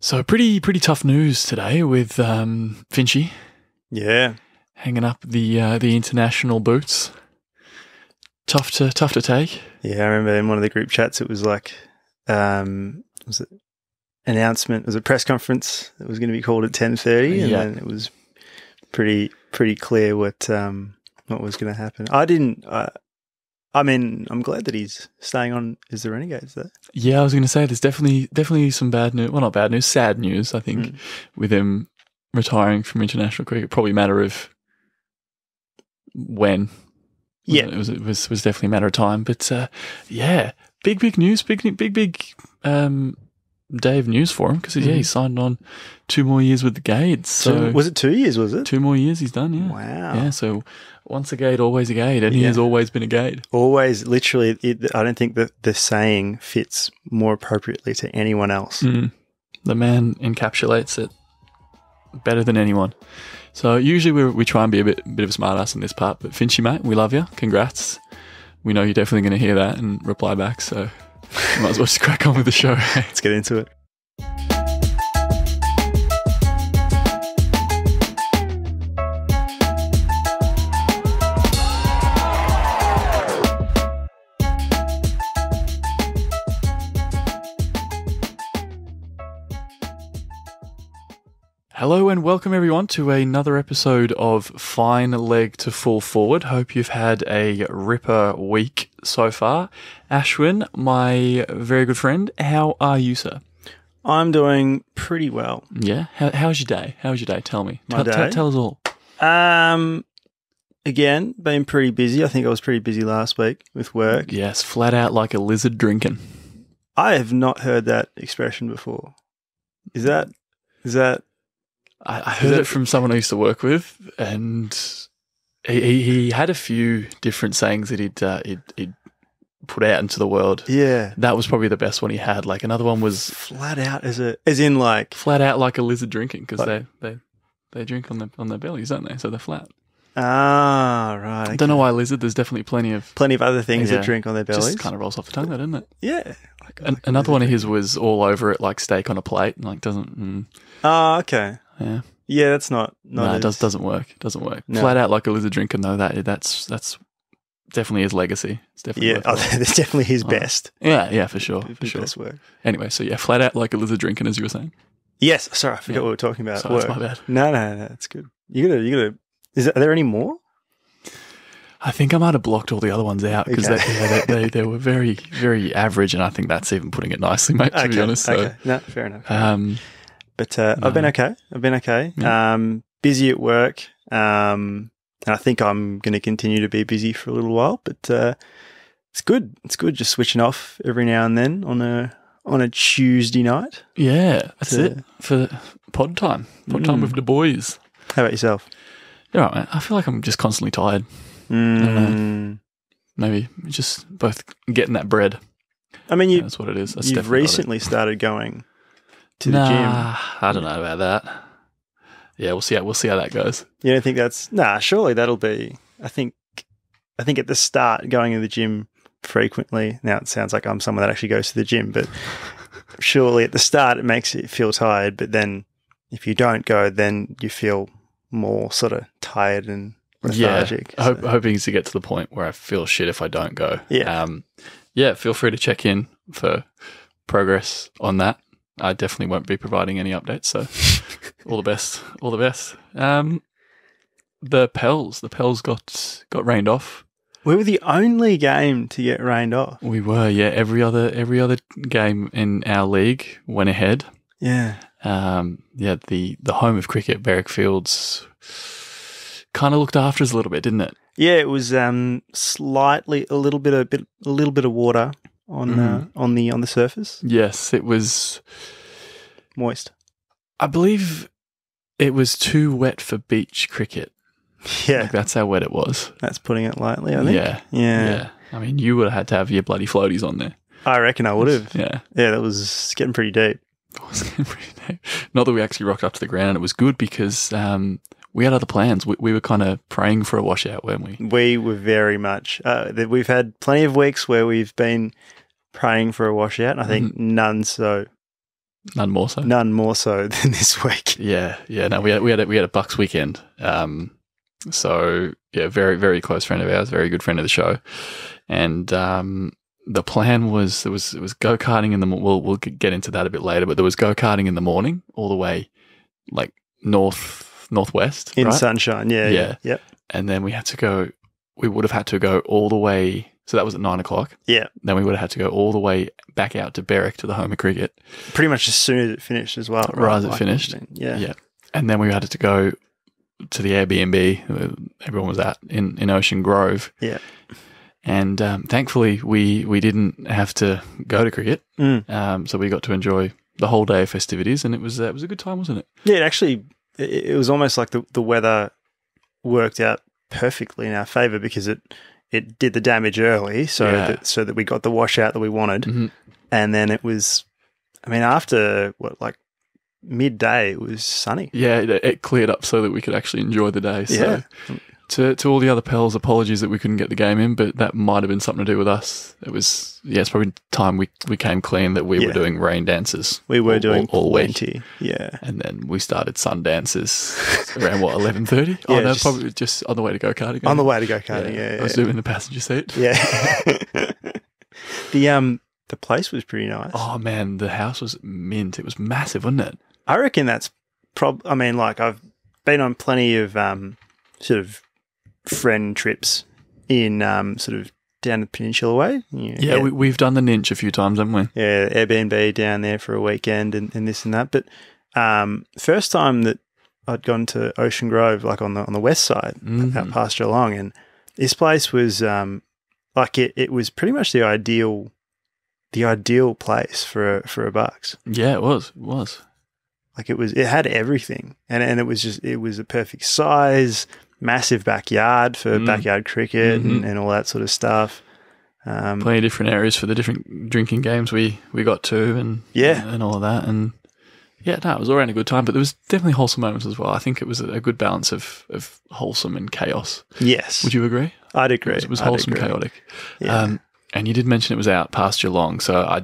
So pretty tough news today with Finchy. Yeah, hanging up the international boots. Tough to take. Yeah, I remember in one of the group chats it was like, was it announcement? Was it press conference that was going to be called at 10:30, and then it was pretty clear what was going to happen. I'm glad that he's staying on as the Renegades, though. Yeah, I was going to say there's definitely some bad news. Well, not bad news, sad news. I think with him retiring from international cricket. Probably a matter of when. Yeah, it was definitely a matter of time. But big news, big day of news for him because he signed on 2 more years with the Gades. So was it 2 years? Was it 2 more years? He's done. Yeah. Wow. Yeah. So once a Gade, always a Gade, and he has always been a Gade. Always, literally. I don't think that the saying fits more appropriately to anyone else. The man encapsulates it better than anyone. So usually we try and be a bit of a smart ass in this part, but Finchy, mate, we love you. Congrats. We know you're definitely going to hear that and reply back, so you might as well just crack on with the show. Let's get into it. Hello and welcome everyone to another episode of Fine Leg to Full Forward. Hope you've had a ripper week so far. Ashwin, my very good friend, how are you, sir? I'm doing pretty well. Yeah? How's your day? Tell me. My day? Tell us all. Again, been pretty busy. I think I was pretty busy last week with work. Yes, flat out like a lizard drinking. I have not heard that expression before. Is that... I heard it from someone I used to work with, and he had a few different sayings that he'd put out into the world. Yeah, that was probably the best one he had. Like another one was flat out, as in like flat out like a lizard drinking, because they drink on their bellies, don't they? So they're flat. Ah, right. Okay. I don't know why lizard. There's definitely plenty of other things that drink on their bellies. Just kind of rolls off the tongue, though, doesn't it? Yeah. Another one of his was all over it, like steak on a plate, and like doesn't. Oh, okay. Yeah. Yeah, that's not. No, it doesn't work. No. Flat out like a lizard drinking, though. That's definitely his legacy. It's definitely that's definitely his best. Yeah, for sure. Best work. Anyway, so yeah, flat out like a lizard drinking, as you were saying. Yes. Sorry, I forgot what we were talking about. Sorry, that's my bad. No, that's good. You gotta. Are there any more? I think I might have blocked all the other ones out because they were very, very average, and I think that's even putting it nicely, mate, to be honest. So, no, fair enough. But I've been okay. Yeah. Busy at work. And I think I'm going to continue to be busy for a little while, but it's good. It's good just switching off every now and then on a Tuesday night. Yeah, that's it for pod time. Pod time with the boys. How about yourself? You're right, man. I feel like I'm just constantly tired. I don't know. Maybe just both getting that bread. I mean, that's what it is. You've recently started going to the gym. I don't know about that. Yeah, we'll see how that goes. You don't think that's surely that'll be. I think at the start going to the gym frequently. Now it sounds like I'm someone that actually goes to the gym, but surely at the start it makes you feel tired. But then if you don't go, then you feel more sort of tired and lethargic. Yeah, hoping to get to the point where I feel shit if I don't go. Yeah. Feel free to check in for progress on that. I definitely won't be providing any updates, so all the best. The Pels got rained off. We were the only game to get rained off. We were, yeah. Every other game in our league went ahead. Yeah. The home of cricket, Berwick Fields, kind of looked after us a little bit, didn't it? Yeah, it was slightly a little bit of water on the surface. Yes, it was moist. I believe it was too wet for beach cricket. Yeah, like that's how wet it was. That's putting it lightly, I think. Yeah. I mean, you would have had to have your bloody floaties on there. I reckon I would have. Yeah, that was getting pretty deep. Not that we actually rocked up to the ground, and it was good because we had other plans. We were kind of praying for a washout, weren't we? We were very much. We've had plenty of weeks where we've been praying for a washout, and I think none so None more so. None more so than this week. Yeah. No, we had a Bucks weekend. So yeah, very, very close friend of ours, very good friend of the show, and the plan was it was go-karting in the we'll get into that a bit later, but there was go-karting in the morning all the way like northwest In right? sunshine, yeah. Yep. And then we would have had to go all the way, so that was at 9 o'clock. Yeah. Then we would have had to go all the way back out to Berwick to the home of cricket. Pretty much as soon as it finished as well. Right as it finished. Yeah. And then we had to go to the Airbnb everyone was at in Ocean Grove. Yeah. And thankfully, we didn't have to go to cricket, so we got to enjoy the whole day of festivities, and it was a good time, wasn't it? Yeah, it was almost like the weather worked out perfectly in our favour because it did the damage early, so that we got the washout that we wanted, and then it was, after midday, it was sunny. Yeah, it cleared up so that we could actually enjoy the day. So. Yeah. To all the other pals, apologies that we couldn't get the game in, but that might have been something to do with us. It was, it's probably time we came clean that we were doing rain dances. We were doing all plenty, week. yeah. And then we started sun dances around 11:30? Yeah, no, probably just on the way to go-karting. On the way to go-karting, yeah. I was doing in the passenger seat. Yeah. The place was pretty nice. Oh man, the house was mint. It was massive, wasn't it? I reckon that's I've been on plenty of sort of friend trips in sort of down the peninsula way. We've done the Ninch a few times, haven't we? Yeah, Airbnb down there for a weekend and this and that. But first time that I'd gone to Ocean Grove, like on the west side, out past Geelong, and this place was it was pretty much the ideal place for a Bucks. Yeah, it was. Like it had everything, and it was a perfect size. Massive backyard for backyard cricket and all that sort of stuff. Plenty of different areas for the different drinking games we got to and all of that. And it was all around a good time, but there was definitely wholesome moments as well. I think it was a good balance of wholesome and chaos. Yes. Would you agree? I'd agree. It was wholesome, chaotic. Yeah. And you did mention it was out past Geelong, so I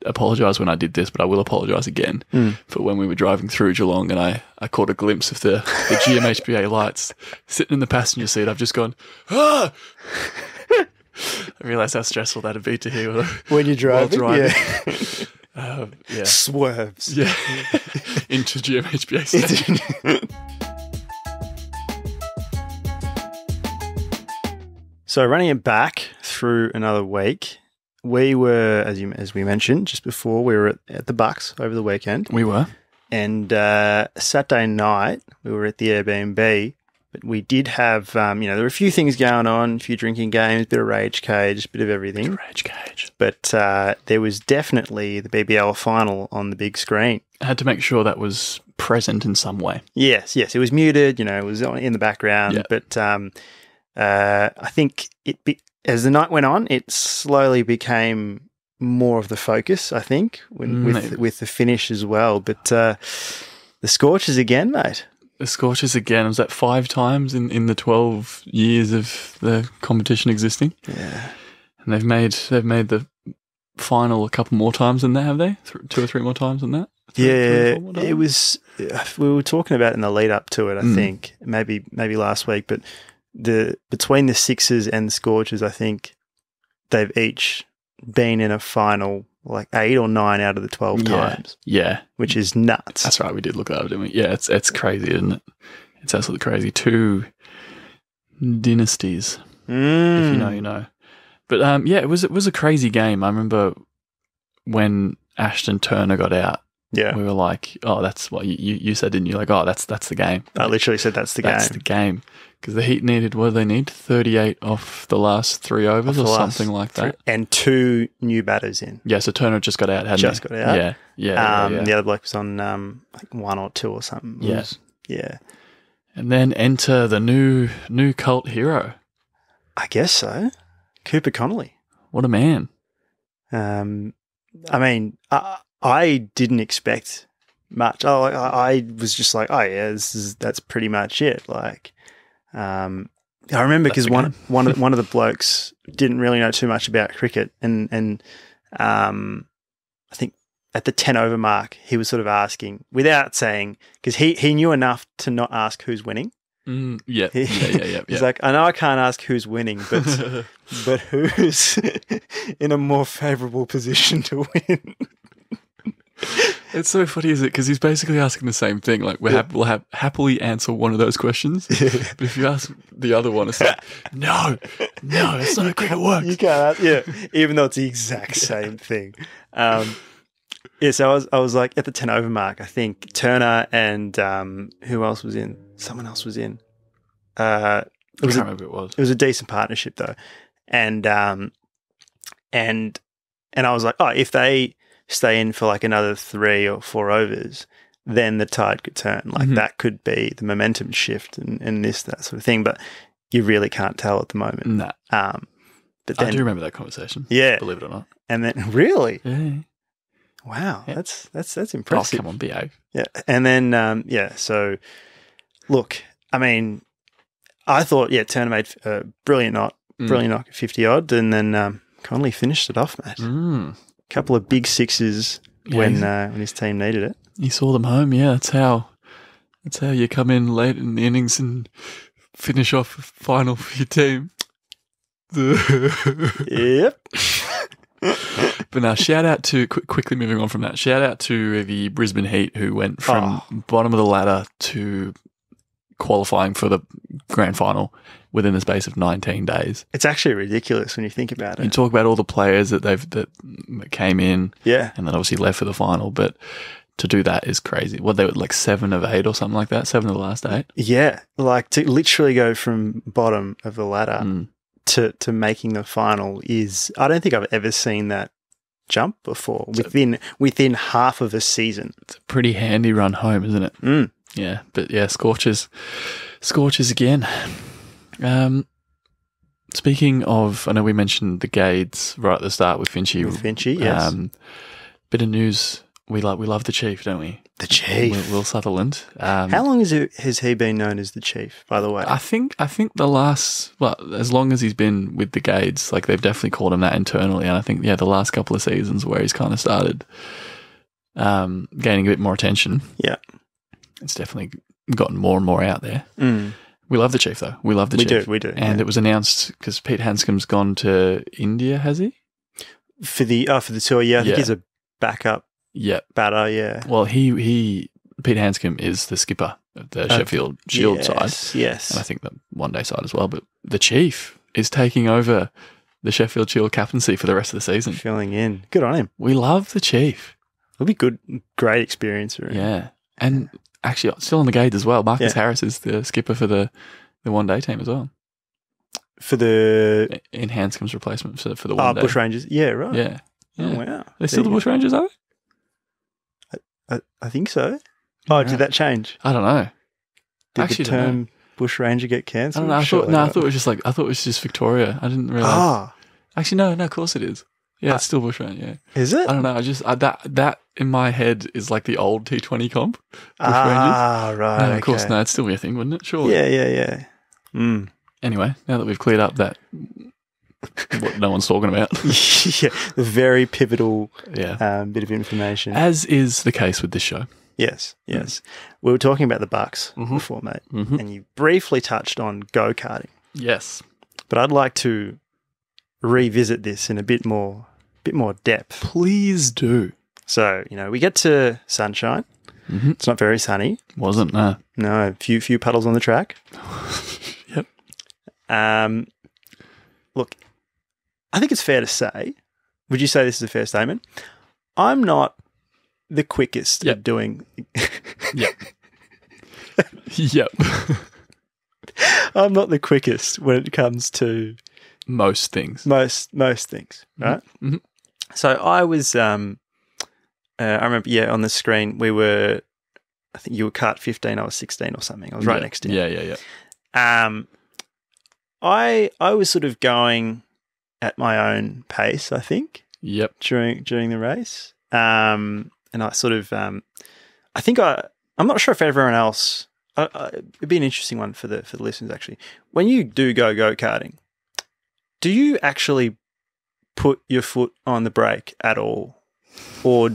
apologise when I did this, but I will apologise again for when we were driving through Geelong and I caught a glimpse of the GMHBA lights sitting in the passenger seat. I've just gone, ah! I realised how stressful that'd be to hear when you're driving. Yeah. Swerves. Yeah. Into GMHBA station. So running it back through another week, we were, as we mentioned just before, we were at the Bucks over the weekend. We were. And Saturday night, we were at the Airbnb, but we did have, there were a few things going on, a few drinking games, a bit of rage cage, a bit of everything. But there was definitely the BBL Final on the big screen. I had to make sure that was present in some way. Yes. It was muted, it was in the background, but I think as the night went on, it slowly became more of the focus, I think, with the finish as well. But the Scorchers again, mate. The Scorchers again. Was that 5 times in the 12 years of the competition existing? Yeah. And they've made the final a couple more times than that, have they? 2 or 3 more times than that? It was. We were talking about it in the lead up to it. I think maybe last week, but between the Sixers and the Scorchers, I think they've each been in a final like 8 or 9 out of the 12 times. Yeah. Which is nuts. That's right. We did look at it, didn't we? Yeah, it's crazy, isn't it? It's absolutely crazy. 2 dynasties. If you know, you know. But it was a crazy game. I remember when Ashton Turner got out. Yeah. We were like, oh, that's what you said, didn't you? Like, oh, that's the game. I literally said that's the game. That's the game. Because the Heat needed, what do they need? 38 off the last 3 overs or something like that. And 2 new batters in. Yeah, so Turner just got out, hadn't he? Just got out. Yeah. The other bloke was on like 1 or 2 or something. Yeah. And then enter the new cult hero. I guess so. Cooper Connolly. What a man. I didn't expect much. I was just like, oh yeah, that's pretty much it. Like, I remember because one of the blokes didn't really know too much about cricket, and I think at the 10 over mark, he was sort of asking without saying, because he knew enough to not ask who's winning. Yeah. He's like, I know I can't ask who's winning, but but who's in a more favourable position to win? It's so funny, is it? Because he's basically asking the same thing. Like, we'll happily answer one of those questions. But if you ask the other one, it's like, no, it's not how cricket works. You can't, even though it's the exact same thing. So I was like, at the 10 over mark, I think Turner and who else was in? Someone else was in. I can't remember who it was. It was a decent partnership though, and I was like, oh, if they stay in for like another 3 or 4 overs, then the tide could turn. Like that could be the momentum shift and that sort of thing. But you really can't tell at the moment. Nah. But then, I do remember that conversation. Yeah, believe it or not. And then really, yeah. Wow, yeah. That's impressive. Oh, come on, behave. Yeah, and then So, look, I mean, I thought Turner made a brilliant knock at 50 odd, and then Connolly finished it off, mate. Couple of big sixes when his team needed it. He saw them home. Yeah, that's how you come in late in the innings and finish off a final for your team. Yep. But now, shout out to, quickly moving on from that, shout out to the Brisbane Heat, who went from bottom of the ladder to qualifying for the grand final within the space of 19 days. It's actually ridiculous when you think about it. You talk about all the players that came in, and then obviously left for the final, but to do that is crazy. What, they were like 7 of 8 or something like that, 7 of the last 8? Yeah, like to literally go from bottom of the ladder to making the final is, I don't think I've ever seen that jump before within half of a season. It's a pretty handy run home, isn't it? Yeah, but yeah, Scorchers again. Speaking of, I know we mentioned the Gades right at the start with Finchy. With Finchy, yes. Bit of news. We love the Chief, don't we? The Chief, Will Sutherland. How long has he been known as the Chief? By the way, I think the last, as long as he's been with the Gades, like they've definitely called him that internally, and I think the last couple of seasons where he's kind of started gaining a bit more attention. Yeah, it's definitely gotten more and more out there. We love the Chief, though. We love the Chief. We do. And it was announced because Pete Hanscom's gone to India, has he? For the tour, I think he's a backup. Batter, yeah. Well, Pete Hanscom is the skipper of the Sheffield Shield side. Yes. And I think the one day side as well. But the Chief is taking over the Sheffield Shield captaincy for the rest of the season. Filling in. Good on him. We love the Chief. It'll be good, great experience for him. Yeah. And actually, still on the Gades as well. Marcus Harris is the skipper for the one day team as well. For the... In Hanscom's replacement for the one day. Bushrangers. Yeah, right. Yeah. Oh, wow. Are they still the Bushrangers, are they? I think so. Oh, did that change? I don't know. Did the term bushranger get cancelled? I don't know. I thought it was just Victoria. I didn't realise. Actually, no. Of course it is. Yeah, it's still bushranger. Yeah. Is it? I don't know. That in my head is like the old T20 comp. Right. No, of course, no. It'd still be a thing, wouldn't it? Sure. Yeah. Anyway, now that we've cleared up that what no one's talking about. The very pivotal bit of information. As is the case with this show. Yes. We were talking about the Bucks before, mate, and you briefly touched on GoKarting. Yes. But I'd like to revisit this in a bit more depth. Please do. So, we get to Sunshine. It's not very sunny. Wasn't, no. No, a few puddles on the track. Yep. Look, I think it's fair to say, would you say this is a fair statement? I'm not the quickest at doing... Yep. I'm not the quickest when it comes to... Most things. Most things, right? Mm-hmm. So I was... I remember, on the screen, I think you were kart 15, I was 16 or something. I was right next to you. Yeah. I was sort of going at my own pace, I think. Yep. During the race, and I sort of, I'm not sure if everyone else. It'd be an interesting one for the listeners actually. When you do go-karting, do you actually put your foot on the brake at all, or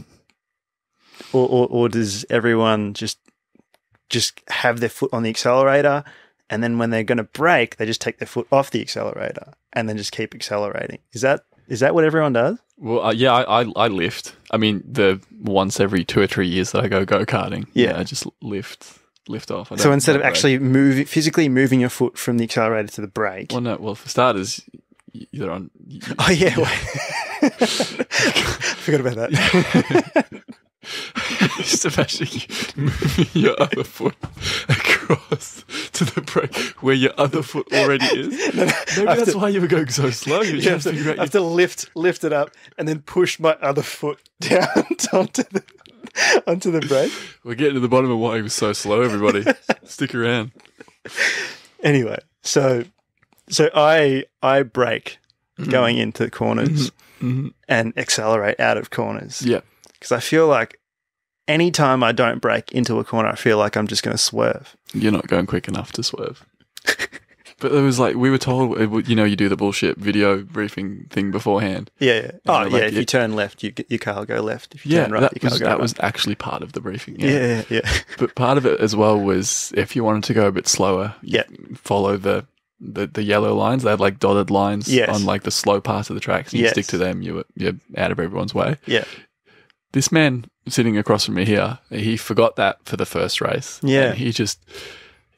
or does everyone just have their foot on the accelerator, and then when they're going to brake, they just take their foot off the accelerator and then just keep accelerating? Is that what everyone does? Well, yeah, I lift. I mean, the once every 2 or 3 years that I go-karting, I just lift off. So instead of actually physically moving your foot from the accelerator to the brake. Well, no. Well, for starters, you're on. Oh yeah, forgot about that. Just imagine you moving your other foot across to the brake where your other foot already is. Maybe that's why you were going so slow. You have to lift it up and then push my other foot down onto the brake. We're getting to the bottom of why he was so slow, everybody. Stick around. Anyway, so I brake going into corners and accelerate out of corners. Yeah. Because I feel like any time I don't brake into a corner, I feel like I'm just going to swerve. You're not going quick enough to swerve. But it was like, we were told, you do the bullshit video briefing thing beforehand. Yeah. If you turn left, your car will go left. If you turn right, your car will go right. That was actually part of the briefing. Yeah. But part of it as well was if you wanted to go a bit slower, follow the yellow lines. They had like dotted lines on like the slow parts of the tracks. And you stick to them, you're out of everyone's way. Yeah. This man sitting across from me here, he forgot that for the first race. Yeah. And he just,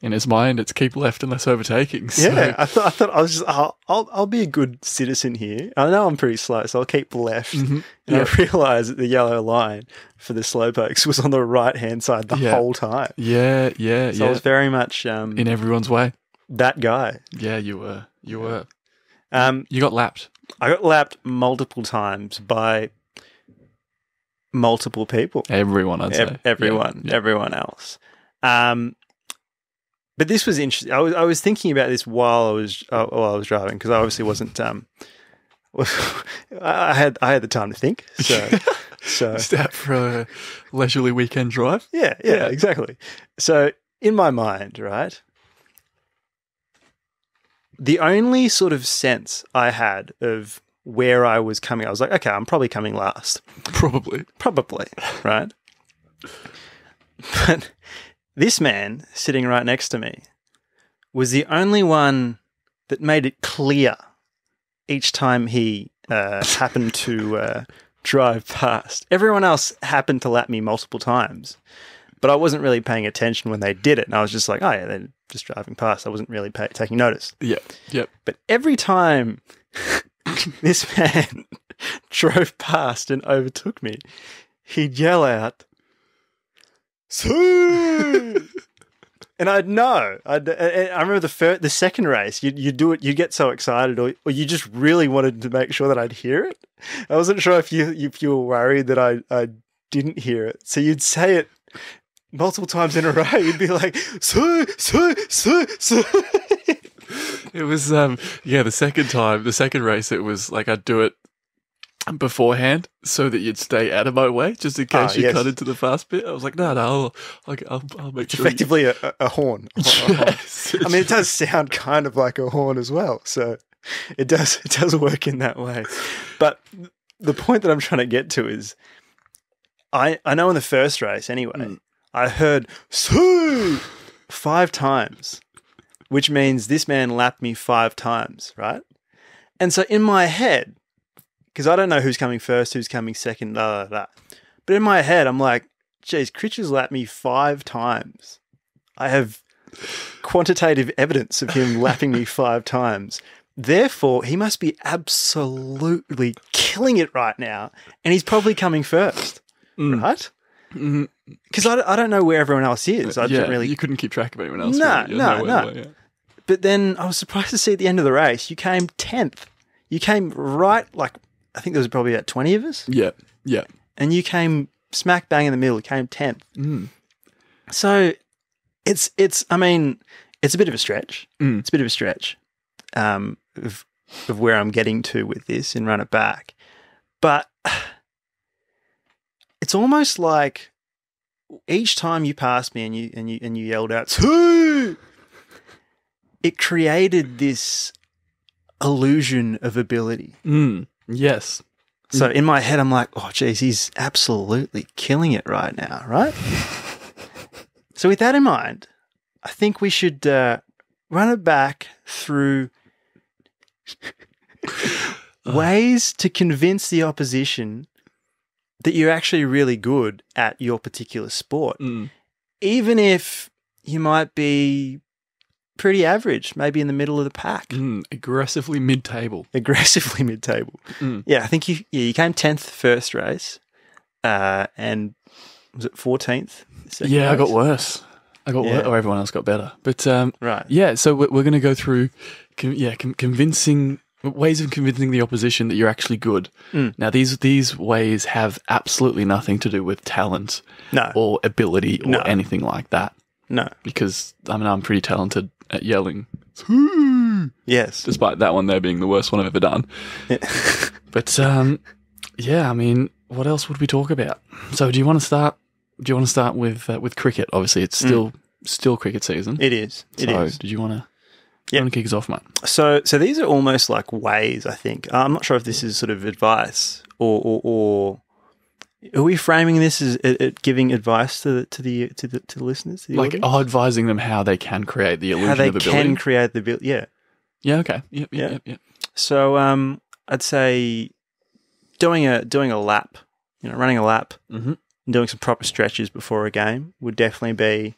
in his mind, it's keep left and less overtaking. So. Yeah. I thought I was just, I'll be a good citizen here. I know I'm pretty slow, so I'll keep left. Mm-hmm. And I realised that the yellow line for the slowpokes was on the right-hand side the whole time. Yeah. So I was very much... in everyone's way. That guy. Yeah, you were. You got lapped. I got lapped multiple times by... multiple people. Everyone, I'd say. Everyone else. But this was interesting. I was thinking about this while I was driving, because I obviously wasn't. I had the time to think. So just out for a leisurely weekend drive. Yeah, exactly. So in my mind, right, the only sort of sense I had of where I was coming, I was like, okay, I'm probably coming last. Probably, right? But this man sitting right next to me was the only one that made it clear each time he happened to drive past. Everyone else happened to lap me multiple times, but I wasn't really paying attention when they did it. And I was just like, oh yeah, they're just driving past. I wasn't really taking notice. Yep. But every time... this man drove past and overtook me, he'd yell out, "Sue!" And I'd know. I remember the second race, you'd do it, you'd get so excited, or you just really wanted to make sure that I'd hear it. I wasn't sure if you were worried that I didn't hear it. So you'd say it multiple times in a row. You'd be like, "Sue, Sue, Sue, Sue." It was, the second race, it was like I'd do it beforehand so that you'd stay out of my way just in case you cut into the fast bit. I was like, no, I'll make sure. Effectively a horn. Yes. I mean, it does sound kind of like a horn as well. So it does work in that way. But the point that I'm trying to get to is I know in the first race anyway, I heard "Sue" 5 times. Which means this man lapped me 5 times, right? And so in my head, because I don't know who's coming first, who's coming second, but in my head, I'm like, geez, Critch has lapped me 5 times. I have quantitative evidence of him lapping me 5 times. Therefore, he must be absolutely killing it right now, and he's probably coming first, right? Because I don't know where everyone else is. You couldn't keep track of anyone else. No. But then I was surprised to see at the end of the race, you came 10th. You came right, like, I think there was probably about 20 of us. Yeah. And you came smack bang in the middle. You came 10th. So it's a bit of a stretch. It's a bit of a stretch of where I'm getting to with this and run it back. But it's almost like each time you passed me and you yelled out, "Sue!" it created this illusion of ability. Yes. So in my head, I'm like, oh, geez, he's absolutely killing it right now, right? So with that in mind, I think we should run it back through ways to convince the opposition that you're actually really good at your particular sport. Even if you might be pretty average, maybe in the middle of the pack. Aggressively mid-table. Yeah, I think you came 10th first race, and was it 14th? Yeah, race? I got worse. Or everyone else got better. But right. Yeah, so we're going to go through convincing ways of convincing the opposition that you're actually good. Now, these ways have absolutely nothing to do with talent or ability or anything like that. No. Because, I mean, I'm pretty talented at yelling. Yes. Despite that one there being the worst one I've ever done. Yeah. But, yeah, I mean, what else would we talk about? So do you want to start with cricket? Obviously, it's still cricket season. It is. Did you want to kick us off, mate? So these are almost like ways, I think. I'm not sure if this is sort of advice or are we framing this as giving advice to the listeners? To the like advising them how they can create the illusion of ability. How they can create the ability. Yeah. Yeah. Okay. Yep. So I'd say doing a lap, running a lap, and doing some proper stretches before a game would definitely be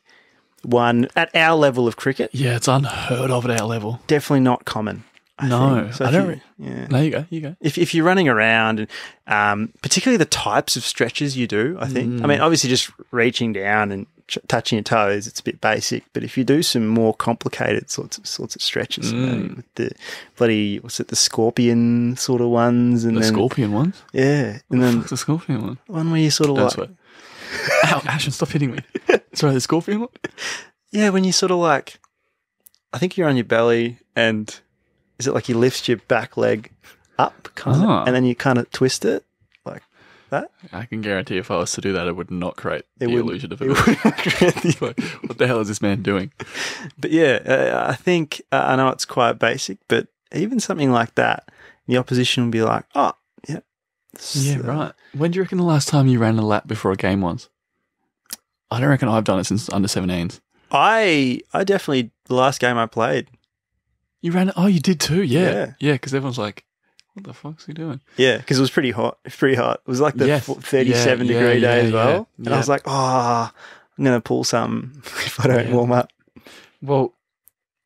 one at our level of cricket. Yeah, it's unheard of at our level. Definitely not common. I think. So I don't. No, you go. If you're running around, and particularly the types of stretches you do, I think. I mean, obviously, just reaching down and touching your toes, it's a bit basic. But if you do some more complicated sorts of stretches, with the bloody the scorpion sort of ones, and scorpion ones, yeah, and then the scorpion one, one where you sort of Don't sweat. Ow, Ashton, stop hitting me. Sorry, the scorpion one. Yeah, when you sort of like, I think you're on your belly and. Is it like you lift your back leg up, kind of, and then you kind of twist it like that? I can guarantee if I was to do that, it would not create the illusion of it. What the hell is this man doing? But yeah, I think, I know it's quite basic, but even something like that, the opposition will be like, oh, yeah. Yeah, right. When do you reckon the last time you ran a lap before a game was? I don't reckon I've done it since under 17s. I definitely, the last game I played, you ran it? Oh, you did too? Yeah. Yeah, because everyone's like, what the fuck's he doing? Yeah, because it was pretty hot. It was like the 37-degree day as well. And I was like, I'm going to pull something if I don't warm up. Well,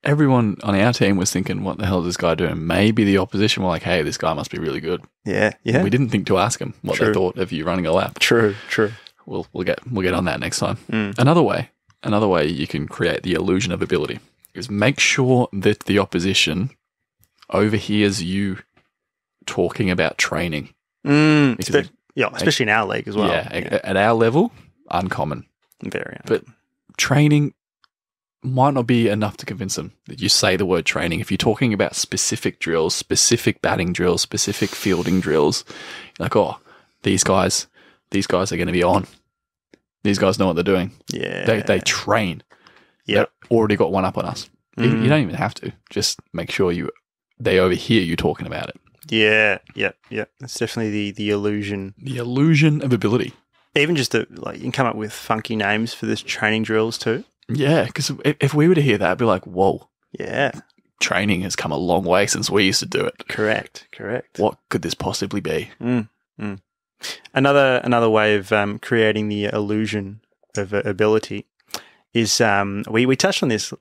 everyone on our team was thinking, what the hell is this guy doing? Maybe the opposition were like, hey, this guy must be really good. Yeah. We didn't think to ask him what they thought of you running a lap. True. We'll get on that next time. Another way you can create the illusion of ability is make sure that the opposition overhears you talking about training. Especially in our league as well. Yeah, at our level, uncommon. Very uncommon. But training might not be enough to convince them that you say the word training. If you're talking about specific drills, specific batting drills, specific fielding drills, like, oh, these guys are going to be on. These guys know what they're doing. Yeah. They train. Yeah. They've already got one up on us. You don't even have to. Just make sure they overhear you talking about it. Yeah. That's definitely the illusion. The illusion of ability. Even just you can come up with funky names for this training drills too. Yeah, because if we were to hear that, I'd be like, whoa. Yeah. Training has come a long way since we used to do it. Correct. What could this possibly be? Another way of creating the illusion of ability is we touched on this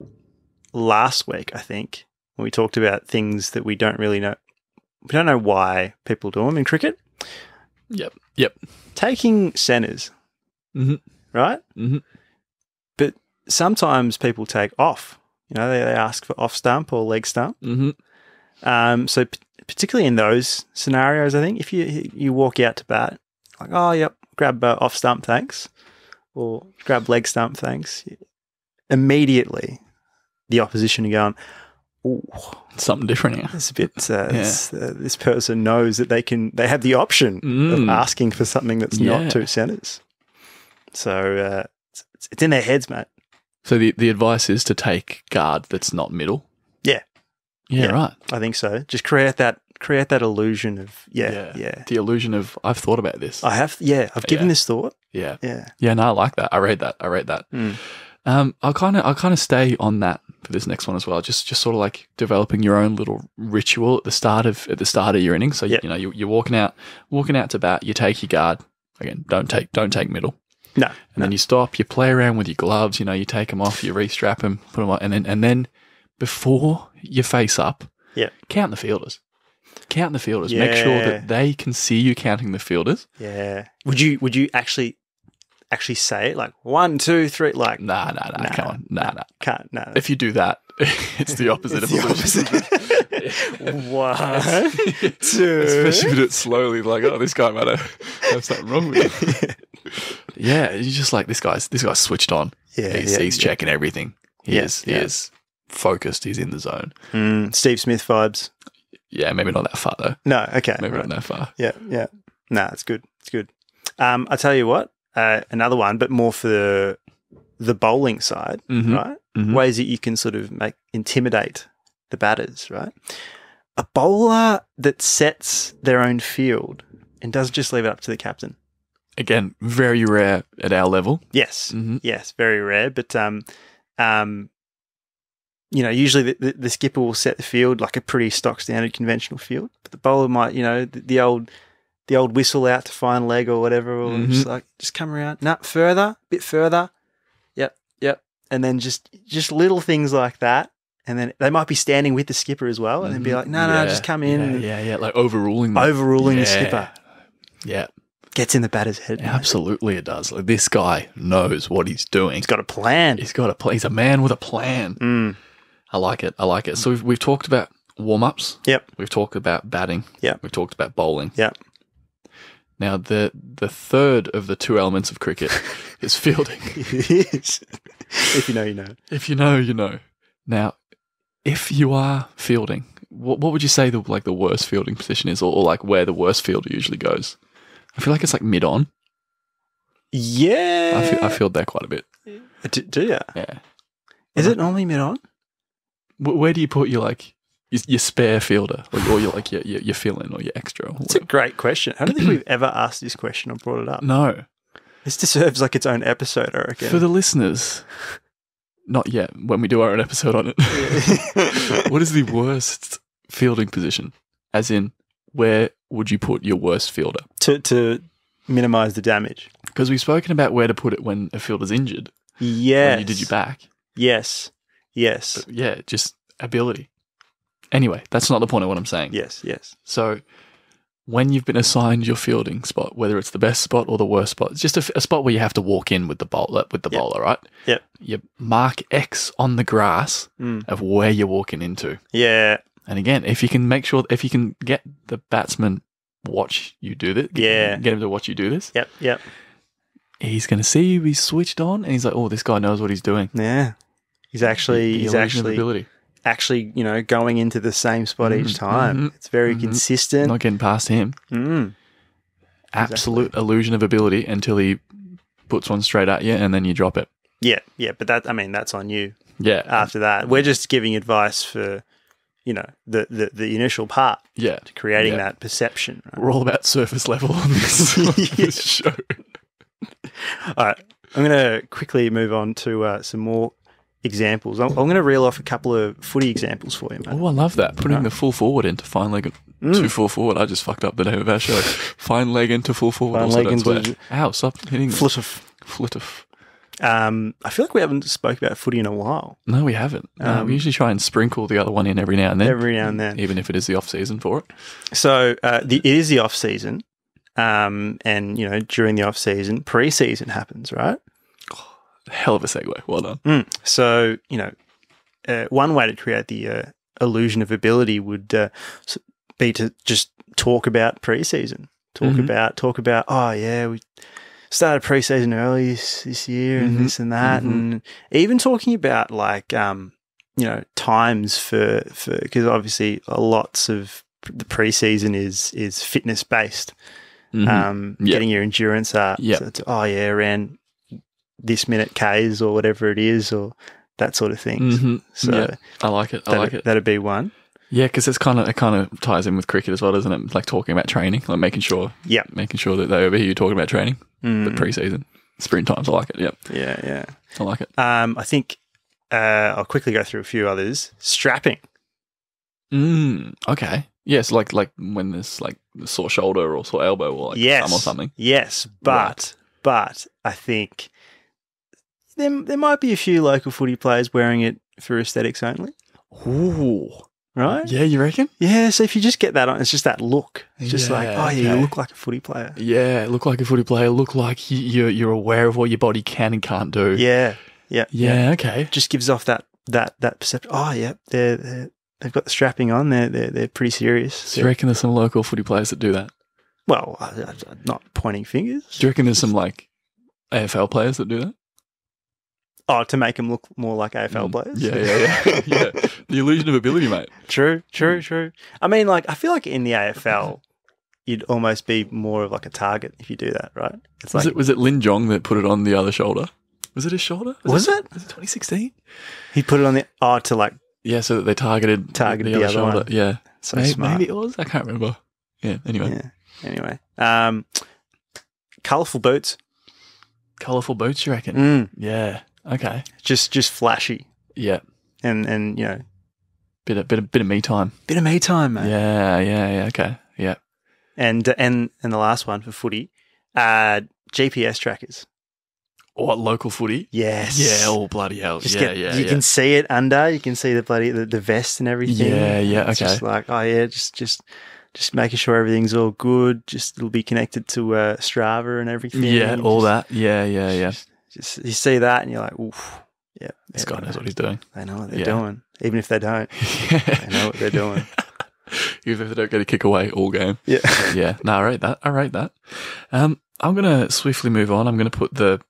last week, I think, when we talked about things that we don't really know. We don't know why people do them in cricket. Yep. Taking centres, right? Mm-hmm. But sometimes people take off. They ask for off stump or leg stump. So particularly in those scenarios, I think if you walk out to bat, like, oh, yep, grab off stump, thanks, or grab leg stump, thanks. Immediately, the opposition are going, ooh, something different here. It's a bit. This person knows that they have the option of asking for something that's not two centres. So it's in their heads, mate. So the advice is to take guard that's not middle. Yeah, right. I think so. Just create that create that illusion of yeah. The illusion of I've thought about this. I have I've given this thought. Yeah. Yeah. Yeah, no, I like that. I rate that. I'll kind of stay on that for this next one as well. Just sort of like developing your own little ritual at the start of your inning. So you know you're walking out to bat. You take your guard again. Don't take middle. No. Then you stop. You play around with your gloves. You know, you take them off. You restrap them. Put them on, and then before you face up, count the fielders. Count the fielders. Yeah. Make sure that they can see you counting the fielders. Yeah. Would you actually say it like 1, 2, 3? Like Nah. Come on. Nah. Can't. No. If you do that, it's the opposite of illusion. 1, 2. Especially if you do it slowly, like, oh, this guy might have something wrong with him. Yeah, you're just like, this guy's switched on. Yeah, he's checking everything. He is focused. He's in the zone. Steve Smith vibes. Yeah, maybe not that far though. No, okay. Maybe not that far. Yeah. Nah, it's good. It's good. I tell you what, another one, but more for the bowling side, right? Mm-hmm. Ways that you can sort of intimidate the batters, right? A bowler that sets their own field and doesn't just leave it up to the captain. Again, very rare at our level. Yes, yes, very rare. But usually the skipper will set the field like a pretty stock standard conventional field. But the bowler might, the old whistle out to find leg or whatever, or just come around, further, bit further. Yep, and then just little things like that. And then they might be standing with the skipper as well, and then be like, no, just come in. Yeah, like overruling them. Overruling the skipper. Yeah. Gets in the batter's head. Absolutely it does. Like, this guy knows what he's doing. He's got a plan. He's a man with a plan. I like it. So we've talked about warm-ups. Yep. We've talked about batting. Yep. We've talked about bowling. Yep. Now, the third of the two elements of cricket is fielding. It is. If you know, you know. If you know, you know. Now, if you are fielding, what would you say the worst fielding position is, or like where the worst fielder usually goes? I feel like it's like mid-on. Yeah. I field there quite a bit. Do you? Yeah. Is it normally mid-on? Where do you put your spare fielder, or your fill-in or your extra? It's a great question. I don't think we've ever asked this question or brought it up. No. This deserves like its own episode, I reckon. For the listeners, not yet, when we do our own episode on it. What is the worst fielding position? As in, where would you put your worst fielder? To minimise the damage. Because we've spoken about where to put it when a fielder's injured. Yes. When you did your back. Yes. But yeah, just ability. Anyway, that's not the point of what I'm saying. Yes. So when you've been assigned your fielding spot, whether it's the best spot or the worst spot, it's just a spot where you have to walk in with the bowler, right? Yep. You mark X on the grass of where you're walking into. Yeah. And again, if you can get the batsman watch you do this, get him to watch you do this. Yep. He's going to see you. He's switched on, and he's like, "Oh, this guy knows what he's doing." Yeah, he's actually going into the same spot each time. It's very consistent. Not getting past him. Absolute illusion of ability until he puts one straight at you, and then you drop it. Yeah, but that's on you. Yeah. After that, we're just giving advice for, the initial part. Yeah. To creating that perception. Right? We're all about surface level on this show. All right. I'm going to quickly move on to some more examples. I'm going to reel off a couple of footy examples for you, mate. Oh, I love that. Putting the full forward into fine leg to full forward. I just fucked up the name of our show. Fine leg into full forward. Fine leg into... Ow, stop hitting Flitter. I feel like we haven't spoke about footy in a while. No, we haven't. We usually try and sprinkle the other one in every now and then. Even if it is the off season for it. So it is the off season, and during the off season, pre-season happens, right? Oh, hell of a segue. Well done. So one way to create the illusion of ability would be to just talk about pre-season. Talk about. Oh yeah, we started pre-season early this year and this and that, and even talking about times for because obviously lots of the pre-season is fitness based, getting your endurance up. So ran this minute Ks or whatever it is, or that sort of thing. So I like it. That'd be one. Yeah, because it kind of ties in with cricket as well, doesn't it? Like talking about training, like making sure that they overhear you talking about training, but pre-season, sprint times. I like it. Yep. Yeah. I like it. I think I'll quickly go through a few others. Strapping. Okay. Yes, like when there's like a sore shoulder or sore elbow or like thumb or something. Yes, but I think there might be a few local footy players wearing it for aesthetics only. Ooh. Right? Yeah, you reckon? Yeah, so if you just get that on, it's just that look. It's just like, oh, yeah, you look like a footy player. Yeah, look like a footy player. Look like you're aware of what your body can and can't do. Yeah. Okay. Just gives off that perception. Oh, yeah, they've got the strapping on. They're pretty serious. So you reckon there's some local footy players that do that? Well, I'm not pointing fingers. Do you reckon there's some like AFL players that do that? Oh, to make them look more like AFL players? Yeah. Yeah. The illusion of ability, mate. True. I mean, like, I feel like in the AFL, you'd almost be more of like a target if you do that, right? It's was it Lin Jong that put it on the other shoulder? Was it his shoulder? Was it? Was it 2016? He put it on to like... Yeah, so that they targeted the other shoulder. One. Yeah. So smart. Maybe it was? I can't remember. Yeah, anyway. Colourful boots. Colourful boots, you reckon? Yeah. Okay. Just flashy. Yeah. And you know, bit of me time. Bit of me time, mate. Yeah. Okay. Yeah. And the last one for footy, GPS trackers. What, local footy? Yes. Yeah. Oh, bloody hell. You can see it under. You can see the vest and everything. Yeah. Okay. It's just like, oh yeah, just making sure everything's all good. Just it'll be connected to Strava and everything. Yeah, all that. Yeah. Just you see that and you're like, oof. Yeah, this guy knows what he's doing. They know what they're doing. Even if they don't, they know what they're doing. Even if they don't get a kick away all game. Yeah. Yeah. No, I rate that. I'm going to swiftly move on. I'm going to put the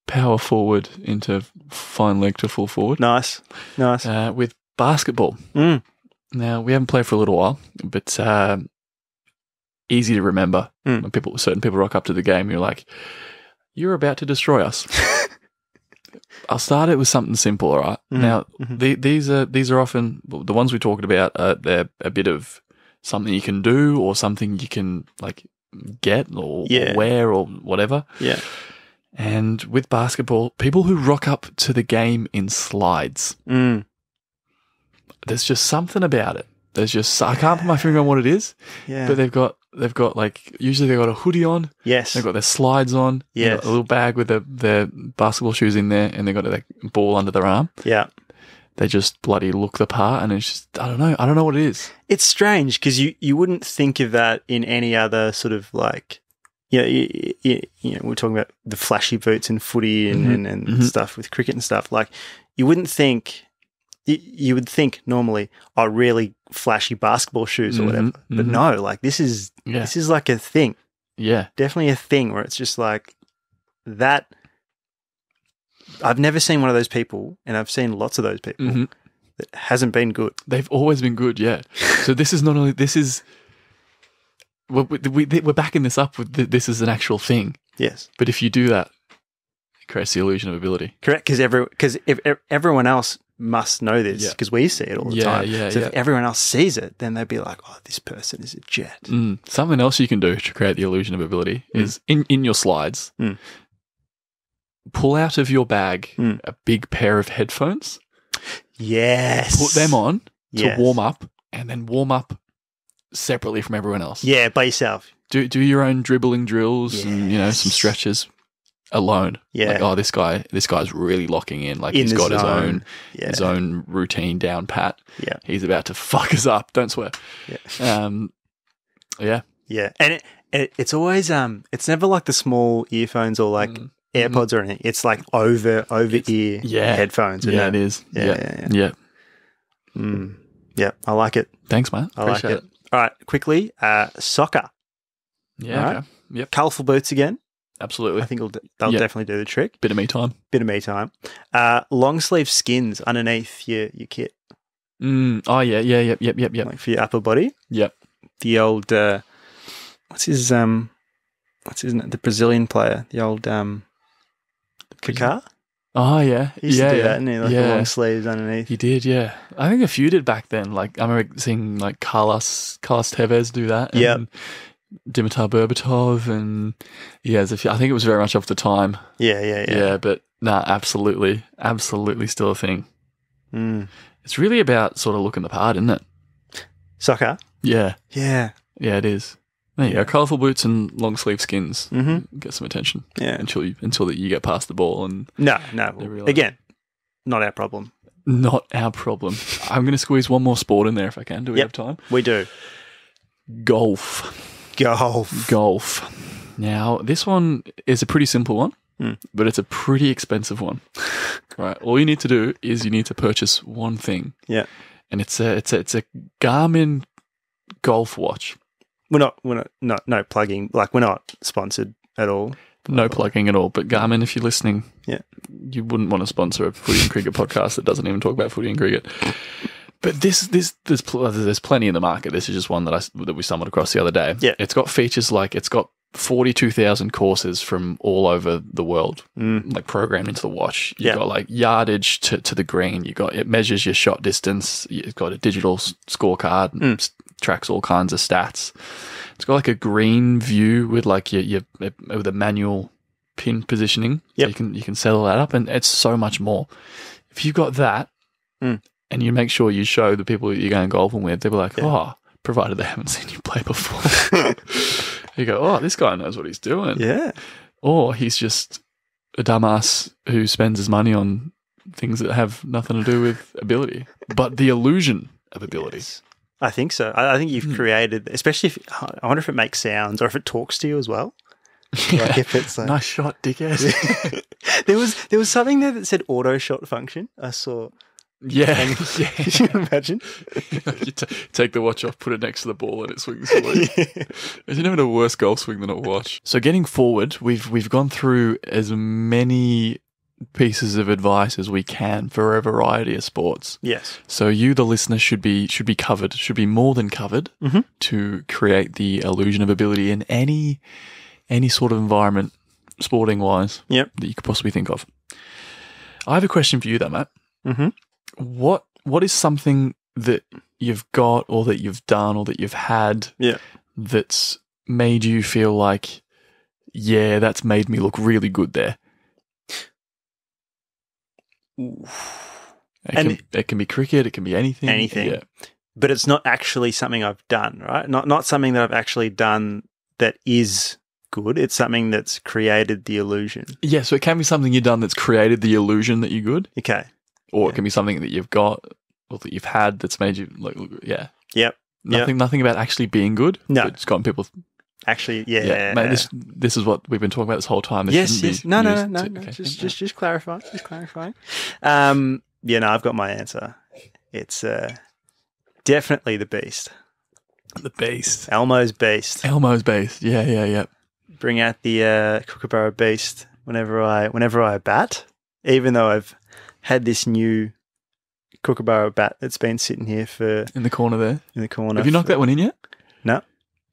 power forward into fine leg to full forward. Nice. With basketball. Now, we haven't played for a little while, but easy to remember. When certain people rock up to the game, you're like, you're about to destroy us. I'll start it with something simple, all right? Now, these are often, the ones we're talking about, they're a bit of something you can do or something you can like get or wear or whatever. Yeah. And with basketball, people who rock up to the game in slides, there's just something about it. I can't put my finger on what it is. Yeah. But they've got like, usually they've got a hoodie on. Yes. They've got their slides on. Yes. A little bag with their basketball shoes in there, and they've got their ball under their arm. Yeah. They just bloody look the part, and it's just, I don't know what it is. It's strange because you wouldn't think of that in any other sort of like, you know, we're talking about the flashy boots and footy and stuff with cricket and stuff. Like, you wouldn't think, you would think normally, really flashy basketball shoes or whatever. But no, like this is like a thing. Yeah. Definitely a thing where it's just like that. I've never seen one of those people, and I've seen lots of those people that hasn't been good. They've always been good, yeah. So this is not only, we're backing this up with this is an actual thing. Yes. But if you do that, it creates the illusion of ability. Correct, because everyone else must know this because we see it all the time. So if everyone else sees it, then they'd be like, oh, this person is a jet. Something else you can do to create the illusion of ability is in your slides, pull out of your bag a big pair of headphones. Yes. Put them on to warm up, and then warm up separately from everyone else. Yeah, by yourself. Do your own dribbling drills and some stretches alone. Yeah. Like, oh, this guy's really locking in. Like, he's got his own routine down pat. Yeah. He's about to fuck us up. Don't swear. Yeah. Yeah. Yeah. And it's always it's never like the small earphones or like AirPods or anything. It's like over ear headphones. Yeah, it is. Yeah. Yeah, I like it. Thanks, man. I like it. All right, quickly, soccer. Yeah. Right? Okay. Yep. Colourful boots again. Absolutely. I think they'll definitely do the trick. Bit of me time. Long sleeve skins underneath your kit. Oh yeah. Yep. Like for your upper body. Yep. The old what's his name? The Brazilian player. The old Kaká. Oh, yeah. He used yeah, to do yeah. that, didn't he? Like the long sleeves underneath. He did, yeah. I think a few did back then. Like, I remember seeing, like, Carlos Tevez do that. Yep. And Dimitar Berbatov. And, yeah, I think it was very much off the time. Yeah. Yeah, but, nah, absolutely still a thing. Mm. It's really about sort of looking the part, isn't it? Soccer? Yeah. Yeah. Yeah, it is. There you go. Colourful boots and long sleeve skins get some attention. Yeah. Until you get past the ball and No. realise- Again, not our problem. not our problem. I'm going to squeeze one more sport in there if I can. Do we have time? We do. Golf. Now, this one is a pretty simple one, but it's a pretty expensive one. Right. All you need to do is you need to purchase one thing. Yeah. And it's a Garmin golf watch. We're not no plugging. Like, we're not sponsored at all. No plugging at all. But Garmin, if you're listening, yeah, you wouldn't want to sponsor a footy and cricket podcast that doesn't even talk about footy and cricket. But there's plenty in the market. This is just one that we stumbled across the other day. Yeah. It's got features like it's got 42,000 courses from all over the world, like programmed into the watch. You've got like yardage to the green. It measures your shot distance. You've got a digital scorecard and tracks all kinds of stats. It's got like a green view with like with a manual pin positioning. Yep. So you can set all that up, and it's so much more. If you've got that, and you make sure you show the people that you're going golfing with, they'll be like, provided they haven't seen you play before. You go, oh, this guy knows what he's doing. Yeah. Or he's just a dumbass who spends his money on things that have nothing to do with ability, but the illusion of ability. Yes. I think so. I think you've created, especially if, I wonder if it makes sounds or if it talks to you as well. Like if it's like, nice shot, dickhead. there was something there that said auto shot function. I saw. Yeah. Can you imagine? You take the watch off, put it next to the ball, and it swings away. There's never a worse golf swing than a watch. So getting forward, we've gone through as many pieces of advice as we can for a variety of sports. Yes. So you, the listener, should be covered, should be more than covered to create the illusion of ability in any sort of environment, sporting wise, that you could possibly think of. I have a question for you, though, Matt. Mm-hmm. What is something that you've got or that you've done or that you've had that's made you feel like, yeah, that's made me look really good there? It can be cricket, it can be anything. Anything. Yeah. But it's not actually something I've done, right? Not something that I've actually done that is good. It's something that's created the illusion. Yeah, so it can be something you've done that's created the illusion that you're good. Okay. Or it can be something that you've got or that you've had that's made you look, yeah. Yep. Nothing about actually being good. No. It's gotten people. Actually, Mate, this is what we've been talking about this whole time. Yes. No. Okay. Just clarifying. I've got my answer. It's definitely the Beast. The Beast. Elmo's Beast. Yeah. Bring out the Kookaburra Beast whenever I bat, even though I've had this new Kookaburra bat that's been sitting here in the corner there. Have you knocked that one in yet? No.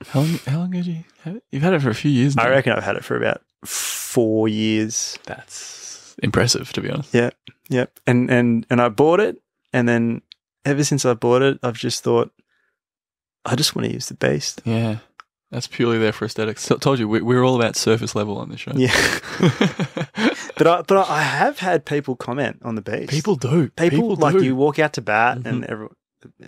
How long did you have it? You've had it for a few years now. I reckon I've had it for about 4 years. That's impressive, to be honest. Yeah. And I bought it, and then ever since I bought it, I've just thought, I just want to use the Beast. Yeah. That's purely there for aesthetics. So, I told you, we're all about surface level on this show. Yeah. But I have had people comment on the Beast. People do. People like, you walk out to bat and everyone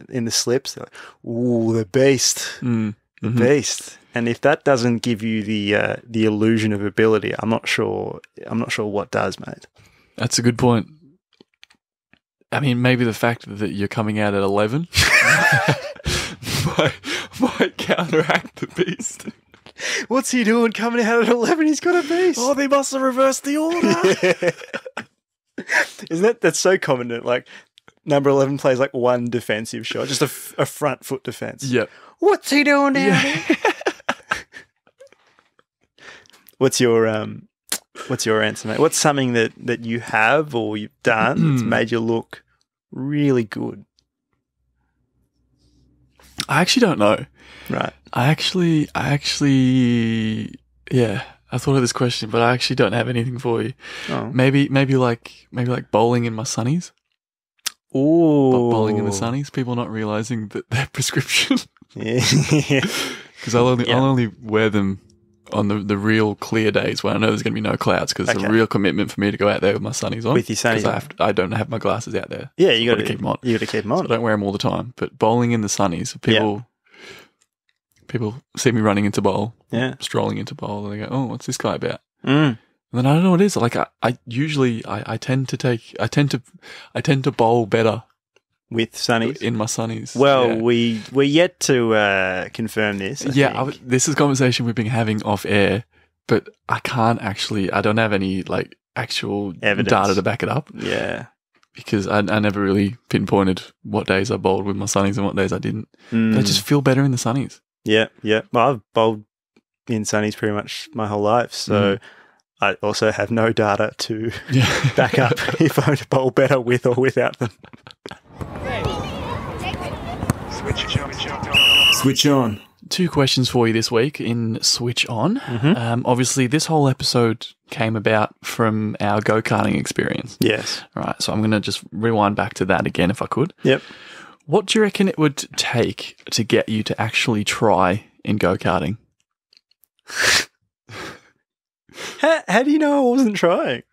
in the slips, they're like, ooh, the Beast. The Beast. And if that doesn't give you the illusion of ability, I'm not sure what does, mate. That's a good point. I mean, maybe the fact that you're coming out at 11 might counteract the Beast. What's he doing coming out at 11? He's got a Beast. Oh, they must have reversed the order. Isn't that's so common that, like, number 11 plays like one defensive shot, just a front foot defense. Yep. What's he doing down there? What's your answer, mate? What's something that you have or you've done that's made you look really good? I actually don't know. Right. I actually, yeah. I thought of this question, but I actually don't have anything for you. Oh. Maybe like bowling in my sunnies. Ooh. Bowling in the sunnies. People not realizing that they're prescription. Yeah. Because I'll only wear them on the real clear days when I know there's going to be no clouds, because it's a real commitment for me to go out there with my sunnies on. With your sunnies on. I don't have my glasses out there. Yeah, you got to keep them on. You got to keep them on. So I don't wear them all the time. But bowling in the sunnies, people see me running into bowl, strolling into bowl, and they go, "Oh, what's this guy about?" And then I don't know what it is. Like I usually tend to bowl better with sunnies in my sunnies. Well, we're yet to confirm this. This is a conversation we've been having off air, but I can't actually. I don't have any like actual evidence, data to back it up. Yeah, because I never really pinpointed what days I bowled with my sunnies and what days I didn't. But I just feel better in the sunnies. Yeah. Well, I've bowled in sunnies pretty much my whole life, so I also have no data to back up if I bowl better with or without them. Switch on. 2 questions for you this week in Switch On. Obviously, this whole episode came about from our go-karting experience. Yes. All right, so I'm going to just rewind back to that again if I could. Yep. What do you reckon it would take to get you to actually try in go-karting? How do you know I wasn't trying?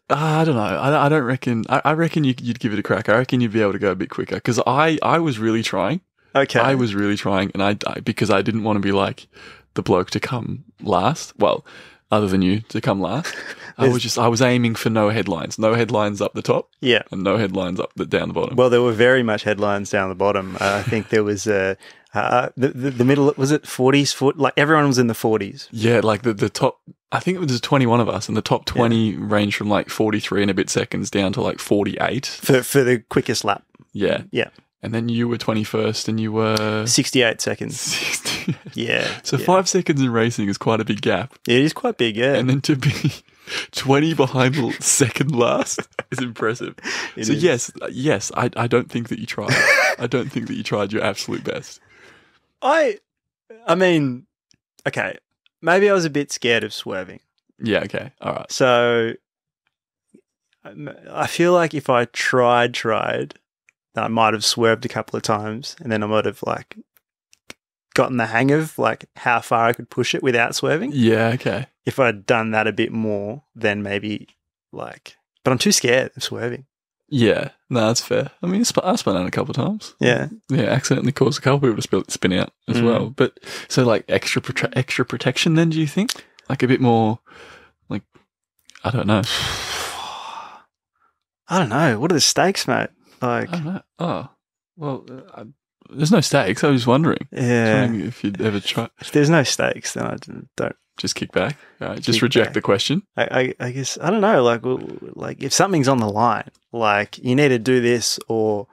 I don't know. I don't reckon. I reckon you'd give it a crack. I reckon you'd be able to go a bit quicker, because I was really trying. Okay. I was really trying, and because I didn't want to be like the bloke to come last. Well, other than you to come last. I was aiming for no headlines up the top. Yeah. And no headlines down the bottom. Well, there were very much headlines down the bottom. I think there was the middle, was it 40s? Like everyone was in the 40s. Yeah, like the top, I think it was 21 of us, and the top 20 ranged from like 43 and a bit seconds down to like 48. For the quickest lap. Yeah. Yeah. And then you were 21st and you were... 68 seconds. 68. Yeah. So 5 seconds in racing is quite a big gap. It is quite big, yeah. And then to be 20 behind the second last is impressive. It is. Yes, I don't think that you tried. I don't think that you tried your absolute best. I mean, okay, maybe I was a bit scared of swerving. Yeah, okay, all right. So I feel like if I tried, I might have swerved a couple of times, and then I might have like gotten the hang of like how far I could push it without swerving. Yeah, okay. If I'd done that a bit more, then maybe like, but I'm too scared of swerving. Yeah, no, that's fair. I mean, I spun out a couple of times. Yeah. Yeah, accidentally caused a couple people to spin out as well. But so like extra protection then, do you think? Like a bit more, like, I don't know. I don't know. What are the stakes, mate? Like, I don't know. Oh, well, there's no stakes. I was wondering. Yeah. Wondering if you'd ever try. If there's no stakes, then I don't. Just kick back. All right, just reject the question. I guess, I don't know, like if something's on the line, like you need to do this or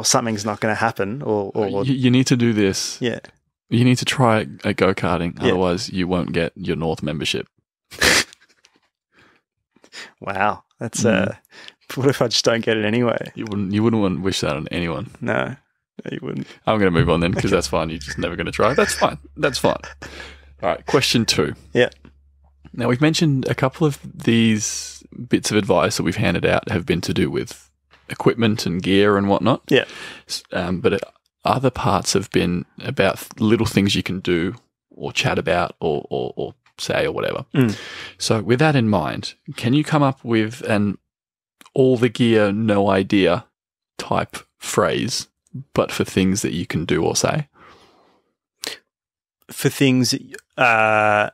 something's not going to happen or you need to do this. Yeah. You need to try a go-karting, otherwise you won't get your North membership. Wow. That's what if I just don't get it anyway? You wouldn't want to wish that on anyone. No, you wouldn't. I'm going to move on then, because that's fine. You're just never going to try. That's fine. All right, question 2. Yeah. Now, we've mentioned a couple of these bits of advice that we've handed out have been to do with equipment and gear and whatnot. Yeah. But other parts have been about little things you can do or chat about or say or whatever. So with that in mind, can you come up with an all the gear, no idea type phrase, but for things that you can do or say? For things, so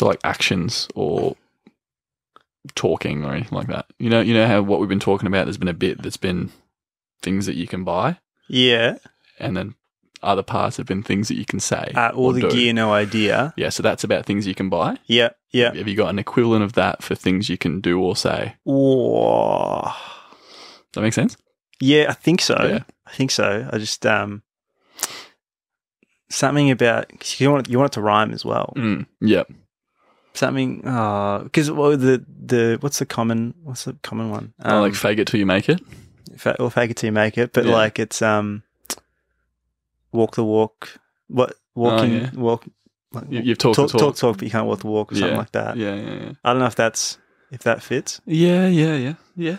like actions or talking or anything like that. You know how what we've been talking about, there's been a bit that's been things that you can buy. Yeah. And then other parts have been things that you can say. All the do. gear, no idea. Yeah, so that's about things you can buy. Yeah, yeah. Have you got an equivalent of that for things you can do or say? Oh. Does that make sense? Yeah, I think so. Yeah. I think so. I just something about, cause you want it to rhyme as well. Yeah. Something because what's the common one? Like fake it till you make it. Or fake it till you make it, but like it's walk the walk. What walking walk? You've talked the talk. Talk, but you can't walk the walk or something like that. Yeah. I don't know if that fits. Yeah.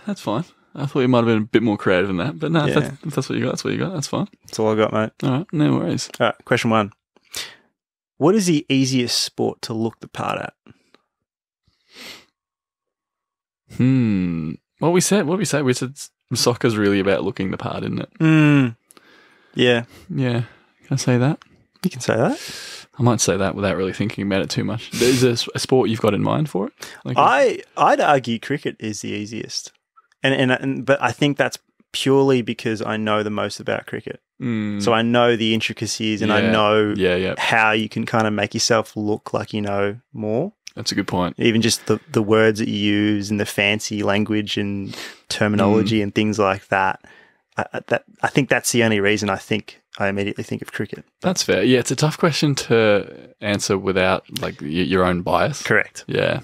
That's fine. I thought you might have been a bit more creative than that, but no, if that's what you got, that's what you got. That's fine. That's all I got, mate. All right, no worries. All right, question 1. What is the easiest sport to look the part at? What we said. We said soccer's really about looking the part, isn't it? Yeah. Yeah. Can I say that? You can say that. I might say that without really thinking about it too much. Is there a sport you've got in mind for it? I'd argue cricket is the easiest, but I think that's purely because I know the most about cricket. So I know the intricacies and I know how you can kind of make yourself look like you know more. That's a good point. Even just the words that you use and the fancy language and terminology and things like that. I think that's the only reason I immediately think of cricket. That's fair. Yeah, it's a tough question to answer without like your own bias. Correct. Yeah.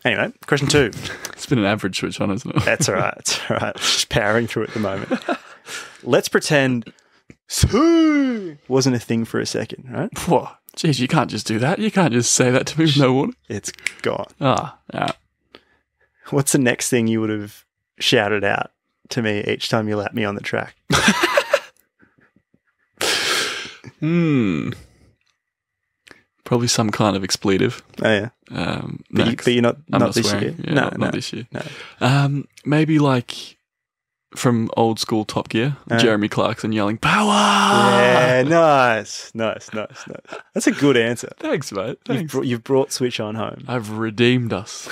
Anyway, question 2. It's been an average switch on, isn't it? That's all right. It's all right. Just powering through at the moment. Let's pretend wasn't a thing for a second, right? Whoa. Jeez, you can't just do that. You can't just say that to me with no warning. It's gone. Yeah. What's the next thing you would have shouted out to me each time you lapped me on the track? Probably some kind of expletive. Oh, yeah. But you're not this year. Yeah, not this year. No. Maybe like from old school Top Gear, Jeremy Clarkson yelling, "Power!" Yeah, nice. That's a good answer. Thanks, mate. Thanks. You've brought Switch On home. I've redeemed us.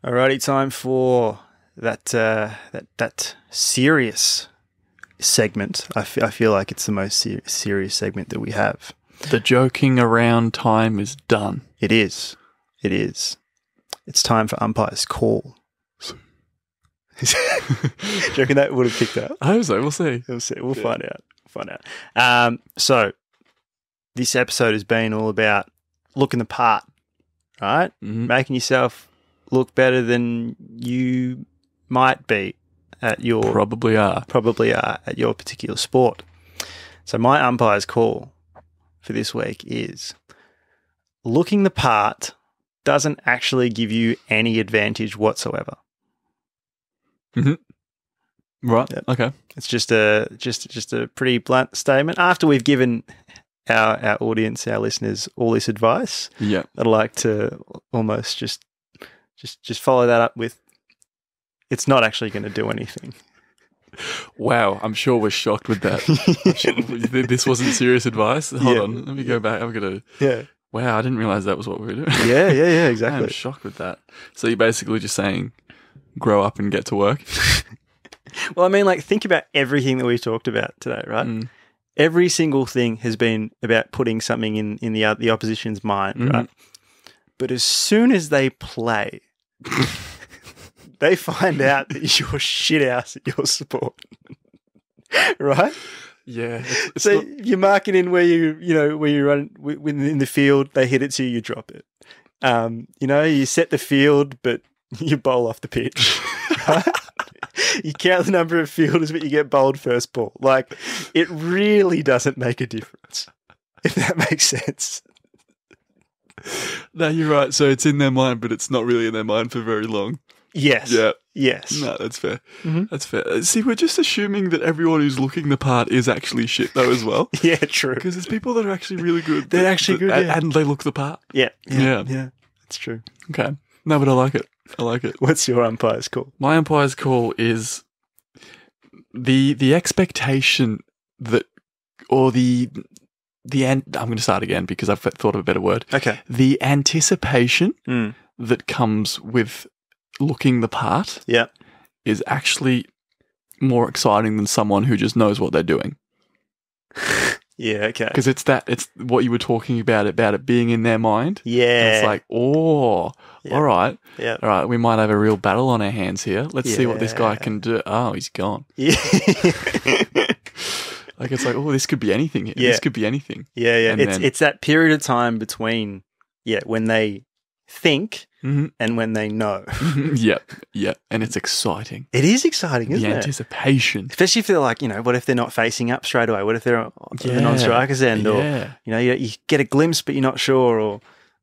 Alrighty, time for that serious segment. I feel like it's the most serious segment that we have. The joking around time is done. It is. It's time for umpire's call. Do you reckon that would have picked up? I hope so. We'll see. We'll find out. So this episode has been all about looking the part, right? Mm-hmm. Making yourself look better than you might be at your probably are at your particular sport. So my umpire's call for this week is looking the part doesn't actually give you any advantage whatsoever. Mm-hmm. Right. Yep. Okay. It's just a pretty blunt statement. After we've given our audience, our listeners, all this advice, yeah, I'd like to almost just follow that up with, it's not actually going to do anything. Wow, I'm sure we're shocked with that. This wasn't serious advice. Hold on, let me go back. I'm gonna. Yeah. Wow, I didn't realize that was what we were doing. Yeah, exactly. I'm shocked with that. So you're basically just saying, grow up and get to work. Well, I mean, like, think about everything that we've talked about today, right? Mm. Every single thing has been about putting something in the opposition's mind, right? But as soon as they play, they find out that you're shit house at your sport, right? Yeah. So you're marking in where you run in the field, they hit it to you, you drop it. You set the field, but you bowl off the pitch. Right? You count the number of fielders, but you get bowled first ball. Like, it really doesn't make a difference, if that makes sense. No, you're right. So it's in their mind, but it's not really in their mind for very long. Yes. Yeah. Yes. No, that's fair. Mm-hmm. That's fair. See, we're just assuming that everyone who's looking the part is actually shit, though, as well. Yeah, true. Because there's people that are actually really good. They're actually good, yeah. And they look the part. Yeah. That's true. Okay. No, but I like it. What's your umpire's call? My umpire's call is the expectation that, or I'm going to start again because I've thought of a better word. Okay. The anticipation that comes with looking the part is actually more exciting than someone who just knows what they're doing. Yeah, okay. Because it's what you were talking about it being in their mind. Yeah. And it's like, all right. Yeah. All right, we might have a real battle on our hands here. Let's see what this guy can do. Oh, he's gone. Yeah. Like, it's like, this could be anything here. Yeah. This could be anything. Yeah. It's that period of time between, when they think and when they know. Yep. And it's exciting. It is exciting, isn't The it? anticipation. Especially if they're like, what if they're not facing up straight away? What if they're on the non-striker's end? Or, you get a glimpse, but you're not sure. Or,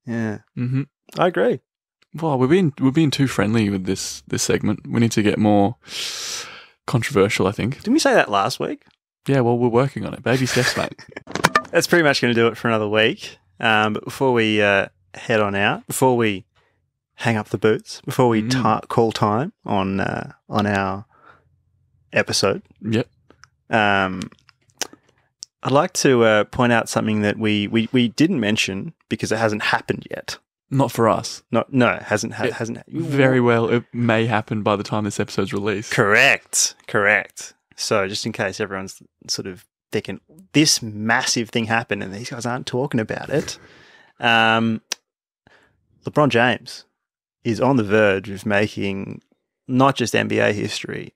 I agree. Well, we're being too friendly with this segment. We need to get more controversial, I think. Didn't we say that last week? Yeah, well, we're working on it. Baby steps, mate. That's pretty much going to do it for another week. But before we head on out, before we hang up the boots, before we call time on our episode, yep. I'd like to point out something that we didn't mention because it hasn't happened yet. Not for us. No, it hasn't. Very well, it may happen by the time this episode's released. Correct. So just in case everyone's sort of thinking this massive thing happened and these guys aren't talking about it, LeBron James is on the verge of making not just NBA history,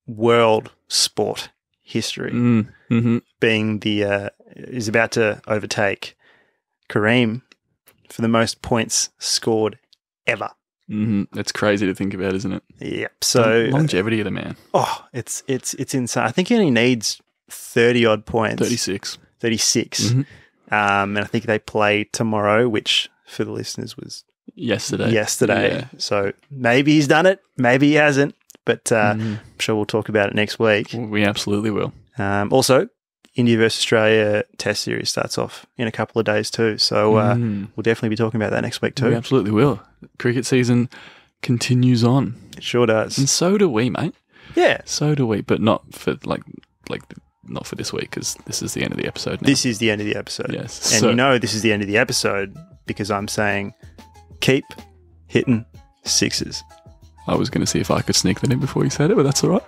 world sport history, being is about to overtake Kareem for the most points scored ever. It's crazy to think about, isn't it? Yep. So longevity of the man. Oh, it's insane. I think he only needs 30 odd points. 36. And I think they play tomorrow, which for the listeners was yesterday. Yeah. So maybe he's done it, maybe he hasn't, but I'm sure we'll talk about it next week. We absolutely will. Also, India versus Australia Test series starts off in a couple of days too, so we'll definitely be talking about that next week too. We absolutely will. Cricket season continues on. It sure does, and so do we, mate. Yeah, so do we, but not for not for this week because this is the end of the episode now. This is the end of the episode. Yes, and this is the end of the episode because I'm saying keep hitting sixes. I was going to see if I could sneak that in before you said it, but that's all right.